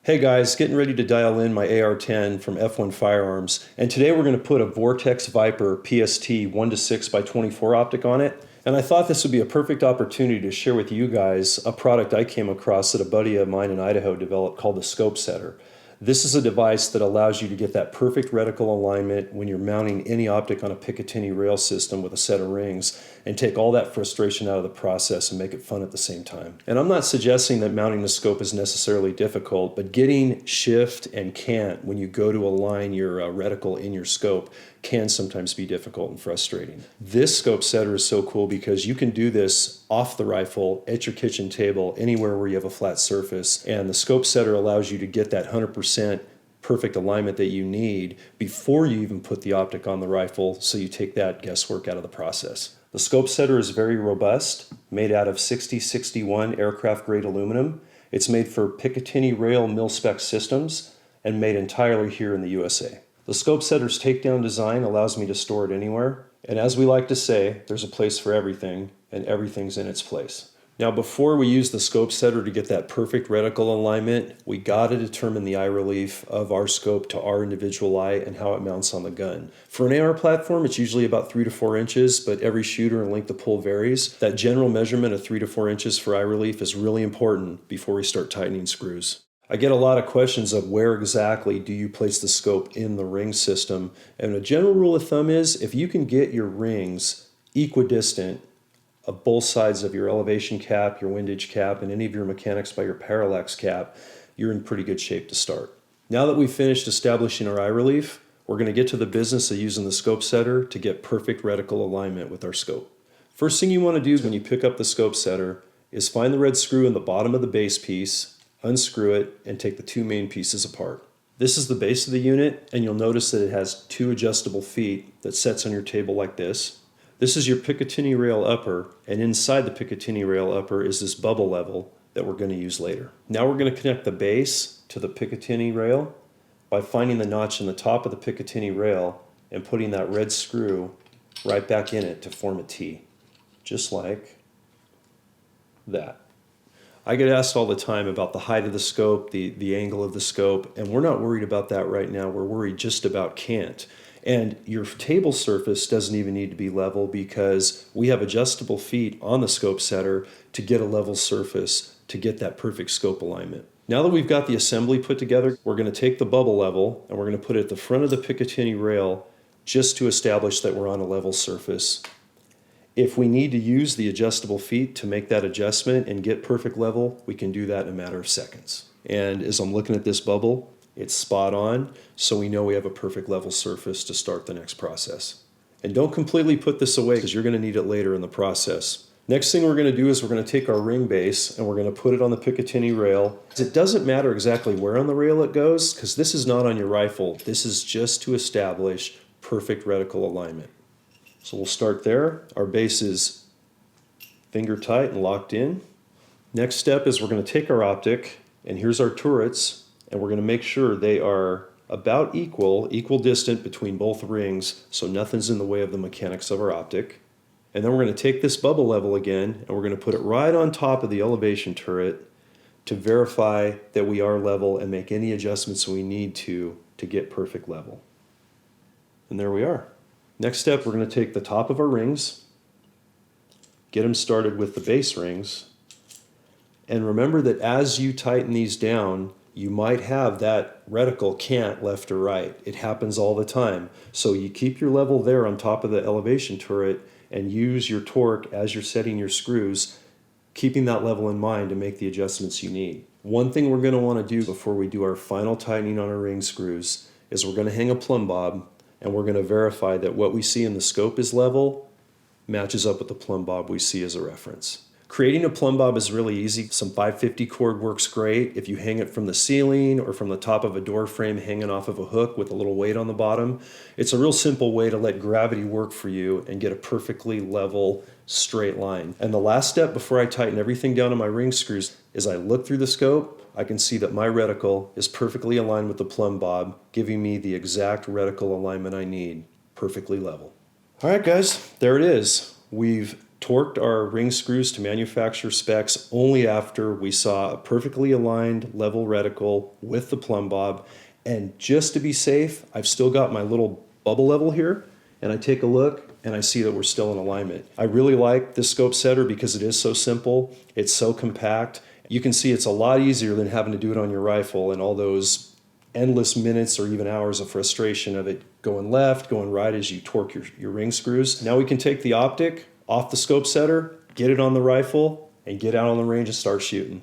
Hey guys, getting ready to dial in my AR-10 from F1 Firearms, and today we're going to put a Vortex Viper PST 1:6x24 optic on it, and I thought this would be a perfect opportunity to share with you guys a product I came across that a buddy of mine in Idaho developed called the Scope Setter. This is a device that allows you to get that perfect reticle alignment when you're mounting any optic on a Picatinny rail system with a set of rings and take all that frustration out of the process and make it fun at the same time. And I'm not suggesting that mounting the scope is necessarily difficult, but getting shift and cant when you go to align your reticle in your scope can sometimes be difficult and frustrating. This scope setter is so cool because you can do this off the rifle, at your kitchen table, anywhere where you have a flat surface, and the scope setter allows you to get that 100% perfect alignment that you need before you even put the optic on the rifle, so you take that guesswork out of the process. The scope setter is very robust, made out of 6061 aircraft grade aluminum. It's made for Picatinny rail mil-spec systems and made entirely here in the USA. The scope setter's takedown design allows me to store it anywhere, and as we like to say, there's a place for everything, and everything's in its place. Now, before we use the scope setter to get that perfect reticle alignment, we gotta determine the eye relief of our scope to our individual eye and how it mounts on the gun. For an AR platform, it's usually about 3 to 4 inches, but every shooter and length of pull varies. That general measurement of 3 to 4 inches for eye relief is really important before we start tightening screws. I get a lot of questions of where exactly do you place the scope in the ring system, and a general rule of thumb is if you can get your rings equidistant of both sides of your elevation cap, your windage cap, and any of your mechanics by your parallax cap, you're in pretty good shape to start. Now that we've finished establishing our eye relief, we're going to get to the business of using the scope setter to get perfect reticle alignment with our scope. First thing you want to do when you pick up the scope setter is find the red screw in the bottom of the base piece, unscrew it, and take the two main pieces apart. This is the base of the unit, and you'll notice that it has two adjustable feet that sets on your table like this. This is your Picatinny rail upper, and inside the Picatinny rail upper is this bubble level that we're going to use later. Now we're going to connect the base to the Picatinny rail by finding the notch in the top of the Picatinny rail and putting that red screw right back in it to form a T, just like that. I get asked all the time about the height of the scope, the angle of the scope, and we're not worried about that right now. We're worried just about cant. And your table surface doesn't even need to be level because we have adjustable feet on the scope setter to get a level surface to get that perfect scope alignment. Now that we've got the assembly put together, we're going to take the bubble level and we're going to put it at the front of the Picatinny rail just to establish that we're on a level surface. If we need to use the adjustable feet to make that adjustment and get perfect level, we can do that in a matter of seconds. And as I'm looking at this bubble, it's spot on, so we know we have a perfect level surface to start the next process. And don't completely put this away because you're going to need it later in the process. Next thing we're going to do is we're going to take our ring base and we're going to put it on the Picatinny rail. It doesn't matter exactly where on the rail it goes because this is not on your rifle. This is just to establish perfect reticle alignment. So we'll start there. Our base is finger tight and locked in. Next step is we're going to take our optic, and here's our turrets, and we're going to make sure they are about equal distant between both rings so nothing's in the way of the mechanics of our optic. And then we're going to take this bubble level again, and we're going to put it right on top of the elevation turret to verify that we are level and make any adjustments we need to get perfect level. And there we are. Next step, we're going to take the top of our rings, get them started with the base rings, and remember that as you tighten these down, you might have that reticle cant left or right. It happens all the time. So you keep your level there on top of the elevation turret and use your torque as you're setting your screws, keeping that level in mind to make the adjustments you need. One thing we're going to want to do before we do our final tightening on our ring screws is we're going to hang a Plumb Bob, and we're going to verify that what we see in the scope is level matches up with the Plumb Bob we see as a reference. Creating a Plumb Bob is really easy. Some 550 cord works great. If you hang it from the ceiling or from the top of a door frame hanging off of a hook with a little weight on the bottom, it's a real simple way to let gravity work for you and get a perfectly level, straight line. And the last step before I tighten everything down on my ring screws is I look through the scope. I can see that my reticle is perfectly aligned with the Plumb Bob, giving me the exact reticle alignment I need, perfectly level. All right, guys, there it is. We've torqued our ring screws to manufacturer specs only after we saw a perfectly aligned level reticle with the Plumb Bob. And just to be safe, I've still got my little bubble level here, and I take a look and I see that we're still in alignment. I really like this scope setter because it is so simple, it's so compact. You can see it's a lot easier than having to do it on your rifle and all those endless minutes or even hours of frustration of it going left, going right as you torque your ring screws. Now we can take the optic off the scope setter, get it on the rifle, and get out on the range and start shooting.